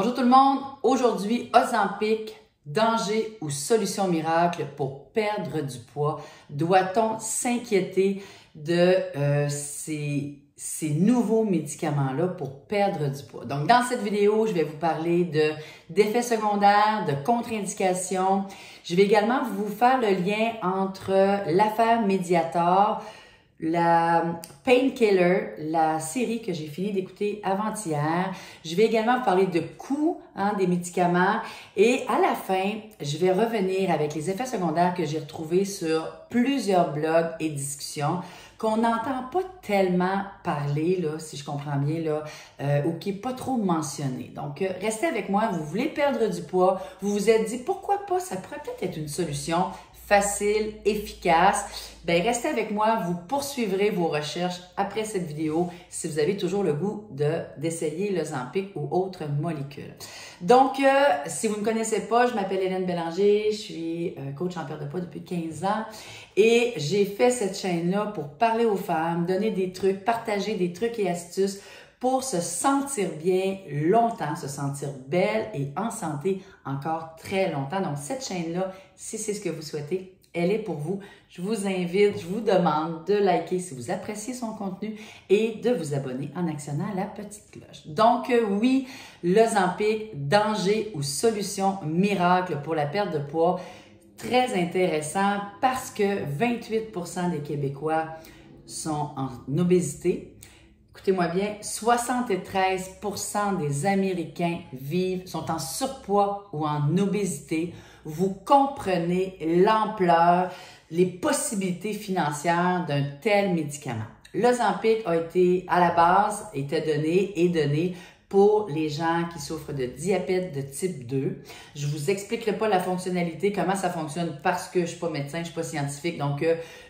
Bonjour tout le monde, aujourd'hui Ozempic, danger ou solution miracle pour perdre du poids? Doit-on s'inquiéter de ces nouveaux médicaments-là pour perdre du poids? Donc dans cette vidéo, je vais vous parler d'effets secondaires, de contre-indications. Je vais également vous faire le lien entre l'affaire Mediator, la Painkiller, la série que j'ai fini d'écouter avant-hier. Je vais également vous parler de coûts des médicaments et à la fin, je vais revenir avec les effets secondaires que j'ai retrouvés sur plusieurs blogs et discussions qu'on n'entend pas tellement parler, là, si je comprends bien, là, ou qui n'est pas trop mentionné. Donc, restez avec moi, vous voulez perdre du poids, vous vous êtes dit pourquoi pas, ça pourrait peut-être être une solution facile, efficace. Ben, restez avec moi, vous poursuivrez vos recherches après cette vidéo si vous avez toujours le goût d'essayer l'Ozempic ou autre molécule. Donc, si vous ne me connaissez pas, je m'appelle Hélène Bélanger, je suis coach en perte de poids depuis 15 ans et j'ai fait cette chaîne-là pour parler aux femmes, donner des trucs, partager des trucs et astuces pour se sentir bien longtemps, se sentir belle et en santé encore très longtemps. Donc, cette chaîne-là, si c'est ce que vous souhaitez, elle est pour vous. Je vous invite, je vous demande de liker si vous appréciez son contenu et de vous abonner en actionnant la petite cloche. Donc, oui, l'Ozempic, danger ou solution miracle pour la perte de poids, très intéressant parce que 28% des Québécois sont en obésité. Écoutez-moi bien, 73% des Américains sont en surpoids ou en obésité. Vous comprenez l'ampleur, les possibilités financières d'un tel médicament. L'Ozempic a été, à la base, était donné pour les gens qui souffrent de diabète de type 2. Je vous expliquerai pas la fonctionnalité, comment ça fonctionne parce que je suis pas médecin, je suis pas scientifique, donc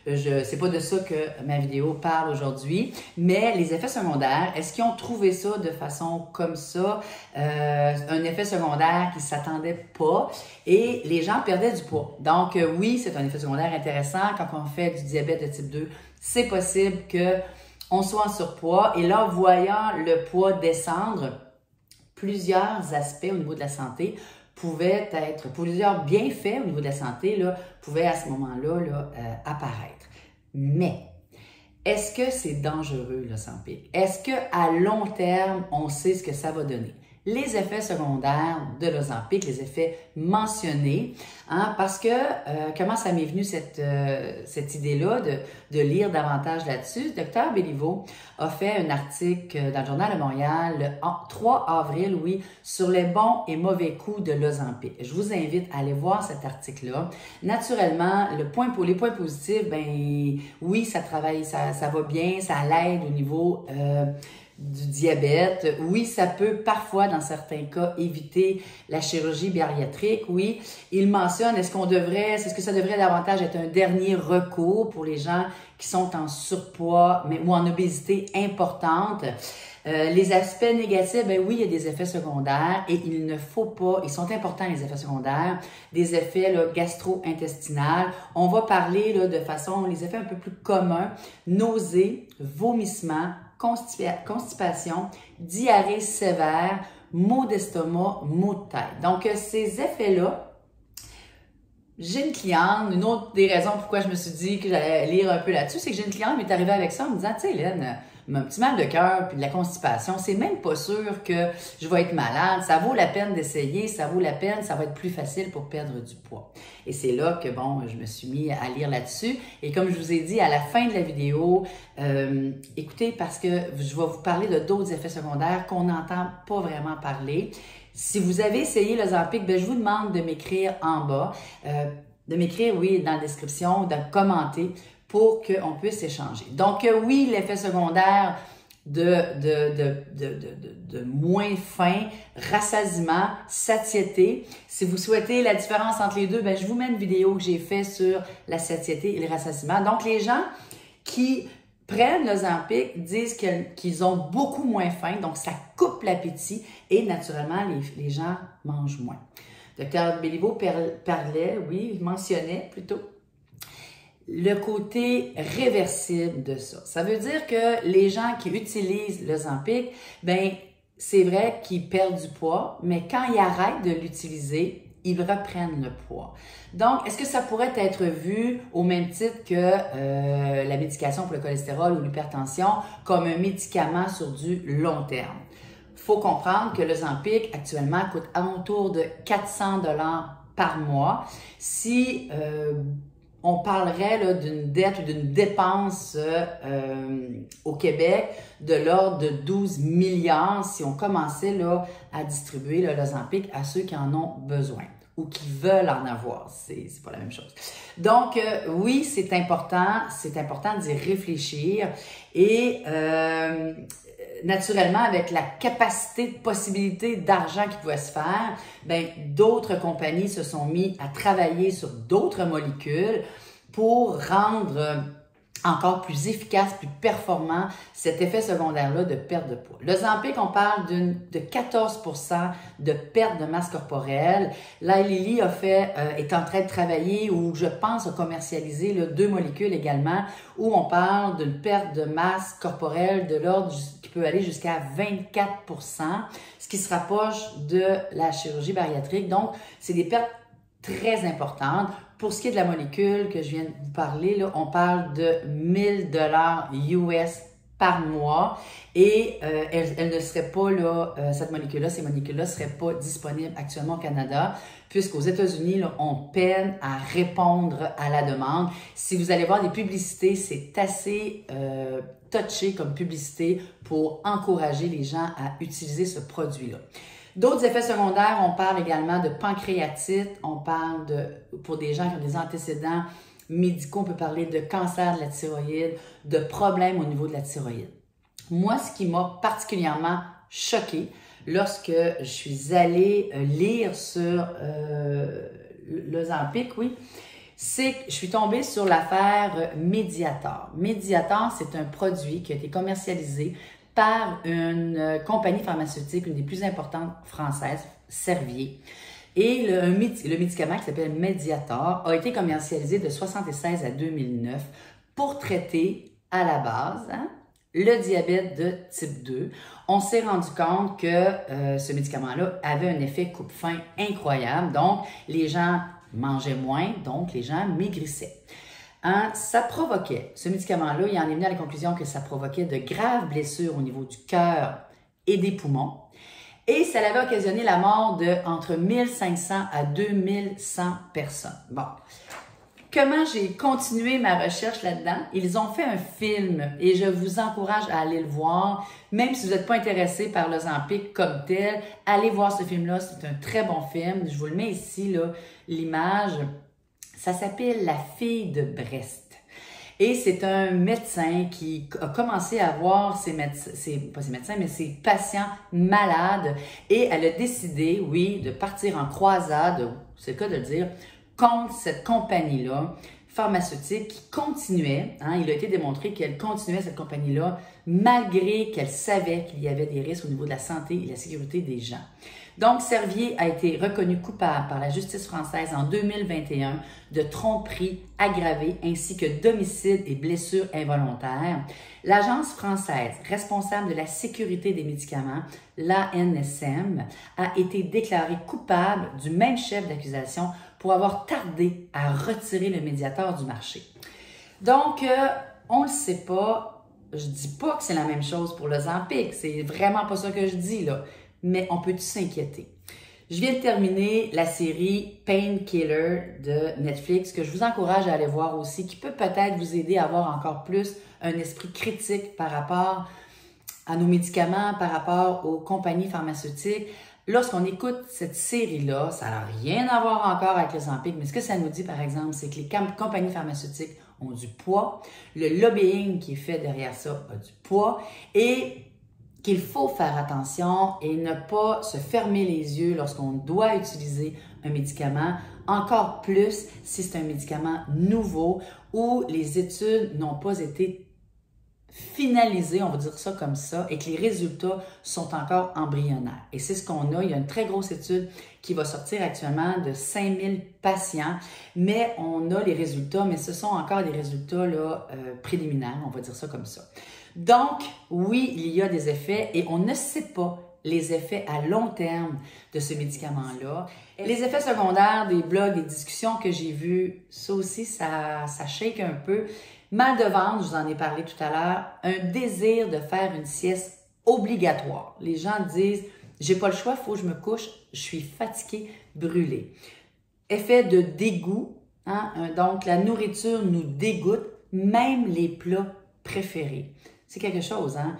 c'est pas de ça que ma vidéo parle aujourd'hui. Mais les effets secondaires, est-ce qu'ils ont trouvé ça de façon comme ça, un effet secondaire qui s'attendait pas et les gens perdaient du poids. Donc oui, c'est un effet secondaire intéressant quand on fait du diabète de type 2. C'est possible que on soit en surpoids et là, voyant le poids descendre, plusieurs aspects au niveau de la santé pouvaient être, plusieurs bienfaits au niveau de la santé là, pouvaient à ce moment-là apparaître. Mais, est-ce que c'est dangereux l'Ozempic? Est-ce qu'à long terme, on sait ce que ça va donner? Les effets secondaires de l'Ozempic, les effets mentionnés, parce que comment ça m'est venu cette idée-là de lire davantage là-dessus? Dr Béliveau a fait un article dans le Journal de Montréal le 3 avril, oui, sur les bons et mauvais coups de l'Ozempic. Je vous invite à aller voir cet article-là. Naturellement, les points positifs, ben oui, ça travaille, ça va bien, ça l'aide au niveau du diabète. Oui, ça peut parfois, dans certains cas, éviter la chirurgie bariatrique. Oui, il mentionne, est-ce que ça devrait davantage être un dernier recours pour les gens qui sont en surpoids ou en obésité importante? Les aspects négatifs, ben oui, il y a des effets secondaires et il ne faut pas, ils sont importants les effets secondaires, des effets gastro-intestinaux. On va parler de façon, les effets un peu plus communs, nausées, vomissements, constipation, diarrhée sévère, maux d'estomac, maux de tête. Donc, ces effets-là, j'ai une cliente, une autre des raisons pourquoi je me suis dit que j'allais lire un peu là-dessus, c'est que j'ai une cliente qui m'est arrivée avec ça en me disant, tu sais, Hélène, un petit mal de cœur puis de la constipation, c'est même pas sûr que je vais être malade. Ça vaut la peine d'essayer, ça vaut la peine, ça va être plus facile pour perdre du poids. Et c'est là que, bon, je me suis mis à lire là-dessus. Et comme je vous ai dit à la fin de la vidéo, écoutez, parce que je vais vous parler de d'autres effets secondaires qu'on n'entend pas vraiment parler. Si vous avez essayé l'Ozempic, ben, je vous demande de m'écrire en bas, de m'écrire, oui, dans la description, de commenter pour qu'on puisse échanger. Donc, oui, l'effet secondaire de moins faim, rassasiement, satiété. Si vous souhaitez la différence entre les deux, ben, je vous mets une vidéo que j'ai faite sur la satiété et le rassasiement. Donc, les gens qui prennent l'Ozempic disent qu'ils ont beaucoup moins faim, donc ça coupe l'appétit et naturellement, les gens mangent moins. Dr Béliveau parlait, oui, il mentionnait plutôt le côté réversible de ça. Ça veut dire que les gens qui utilisent l'Ozempic, ben c'est vrai qu'ils perdent du poids, mais quand ils arrêtent de l'utiliser, ils reprennent le poids. Donc, est-ce que ça pourrait être vu au même titre que la médication pour le cholestérol ou l'hypertension comme un médicament sur du long terme? Il faut comprendre que l'Ozempic actuellement coûte alentour de 400 $ par mois. Si on parlerait d'une dette ou d'une dépense au Québec de l'ordre de 12 milliards si on commençait là, à distribuer l'Ozempic à ceux qui en ont besoin ou qui veulent en avoir. C'est pas la même chose. Donc, oui, c'est important d'y réfléchir et naturellement, avec la capacité de possibilité d'argent qui pouvait se faire, ben, d'autres compagnies se sont mis à travailler sur d'autres molécules pour rendre encore plus efficace, plus performant cet effet secondaire-là de perte de poids. L'Ozempic, on parle de 14% de perte de masse corporelle. Là, Lilly est en train de travailler ou je pense a commercialisé 2 molécules également où on parle d'une perte de masse corporelle de l'ordre qui peut aller jusqu'à 24%, ce qui se rapproche de la chirurgie bariatrique. Donc, c'est des pertes très importantes. Pour ce qui est de la molécule que je viens de vous parler, là, on parle de 1000 $ US par mois et elle ne serait pas là, cette molécule-là, ces molécules-là ne seraient pas disponibles actuellement au Canada puisqu'aux États-Unis, là, on peine à répondre à la demande. Si vous allez voir des publicités, c'est assez touché comme publicité pour encourager les gens à utiliser ce produit-là. D'autres effets secondaires, on parle également de pancréatite, on parle pour des gens qui ont des antécédents médicaux, on peut parler de cancer de la thyroïde, de problèmes au niveau de la thyroïde. Moi, ce qui m'a particulièrement choquée lorsque je suis allée lire sur l'Ozempic, oui, c'est que je suis tombée sur l'affaire Mediator. Mediator, c'est un produit qui a été commercialisé par une compagnie pharmaceutique, une des plus importantes françaises, Servier. Et le médicament qui s'appelle Mediator a été commercialisé de 1976 à 2009 pour traiter à la base le diabète de type 2. On s'est rendu compte que ce médicament-là avait un effet coupe-faim incroyable. Donc, les gens mangeaient moins, donc les gens maigrissaient. Ça provoquait, ce médicament-là, il en est venu à la conclusion que ça provoquait de graves blessures au niveau du cœur et des poumons. Et ça avait occasionné la mort de entre 1500 à 2100 personnes. Bon, comment j'ai continué ma recherche là-dedans? Ils ont fait un film et je vous encourage à aller le voir. Même si vous n'êtes pas intéressé par l'Ozempic comme tel, allez voir ce film-là, c'est un très bon film. Je vous le mets ici, l'image. Ça s'appelle La fille de Brest. Et c'est un médecin qui a commencé à voir ses patients malades. Et elle a décidé, oui, de partir en croisade, c'est le cas de le dire, contre cette compagnie-là pharmaceutique qui continuait. Il a été démontré qu'elle continuait, cette compagnie-là, malgré qu'elle savait qu'il y avait des risques au niveau de la santé et de la sécurité des gens. Donc, Servier a été reconnu coupable par la justice française en 2021 de tromperie aggravée ainsi que d'homicide et blessures involontaires. L'agence française responsable de la sécurité des médicaments, l'ANSM, a été déclarée coupable du même chef d'accusation pour avoir tardé à retirer le Mediator du marché. Donc, on ne le sait pas. Je dis pas que c'est la même chose pour l'Ozempic. C'est vraiment pas ça que je dis, là. Mais on peut s'inquiéter. Je viens de terminer la série Painkiller de Netflix, que je vous encourage à aller voir aussi, qui peut peut-être vous aider à avoir encore plus un esprit critique par rapport à nos médicaments, par rapport aux compagnies pharmaceutiques. Lorsqu'on écoute cette série-là, ça n'a rien à voir encore avec l'Ozempic, mais ce que ça nous dit, par exemple, c'est que les compagnies pharmaceutiques ont du poids, le lobbying qui est fait derrière ça a du poids, et qu'il faut faire attention et ne pas se fermer les yeux lorsqu'on doit utiliser un médicament, encore plus si c'est un médicament nouveau où les études n'ont pas été finalisées, on va dire ça comme ça, et que les résultats sont encore embryonnaires. Et c'est ce qu'on a. Il y a une très grosse étude qui va sortir actuellement de 5000 patients, mais on a les résultats, mais ce sont encore des résultats là, préliminaires, on va dire ça comme ça. Donc, oui, il y a des effets et on ne sait pas les effets à long terme de ce médicament-là. Les effets secondaires des blogs, des discussions que j'ai vues, ça aussi, ça shake un peu. Mal de ventre, je vous en ai parlé tout à l'heure, un désir de faire une sieste obligatoire. Les gens disent, j'ai pas le choix, il faut que je me couche, je suis fatiguée, brûlée. Effet de dégoût, hein? Donc la nourriture nous dégoûte, même les plats préférés. C'est quelque chose, hein?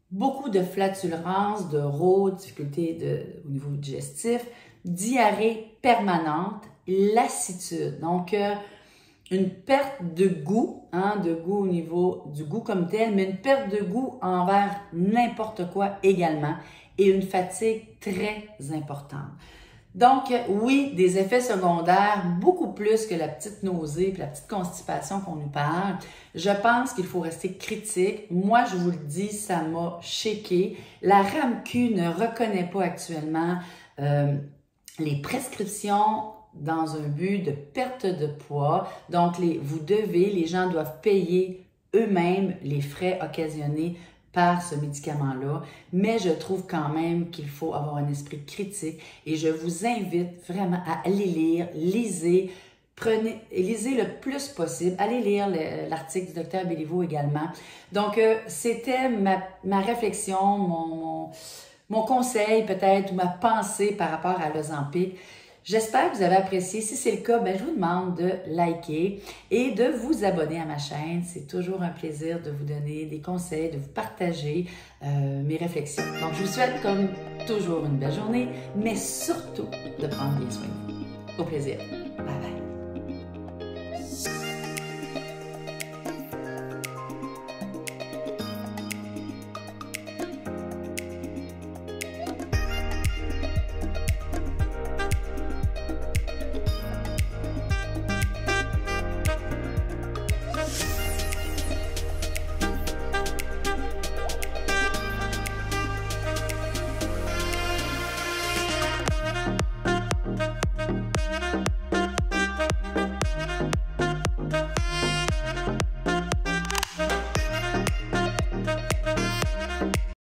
Beaucoup de flatulences, de rôles, difficultés au niveau digestif, diarrhée permanente, lassitude. Donc, une perte de goût, hein, de goût au niveau du goût comme tel, mais une perte de goût envers n'importe quoi également et une fatigue très importante. Donc, oui, des effets secondaires, beaucoup plus que la petite nausée et la petite constipation qu'on nous parle. Je pense qu'il faut rester critique. Moi, je vous le dis, ça m'a shaké. La RAMQ ne reconnaît pas actuellement les prescriptions dans un but de perte de poids. Donc, les gens doivent payer eux-mêmes les frais occasionnés par ce médicament-là, mais je trouve quand même qu'il faut avoir un esprit critique et je vous invite vraiment à aller lire, lisez le plus possible, allez lire l'article du Dr Béliveau également. Donc, c'était ma réflexion, mon conseil peut-être, ou ma pensée par rapport à l'Ozempic. J'espère que vous avez apprécié. Si c'est le cas, je vous demande de liker et de vous abonner à ma chaîne. C'est toujours un plaisir de vous donner des conseils, de vous partager mes réflexions. Donc, je vous souhaite comme toujours une belle journée, mais surtout de prendre bien soin de vous. Au plaisir. Bye bye.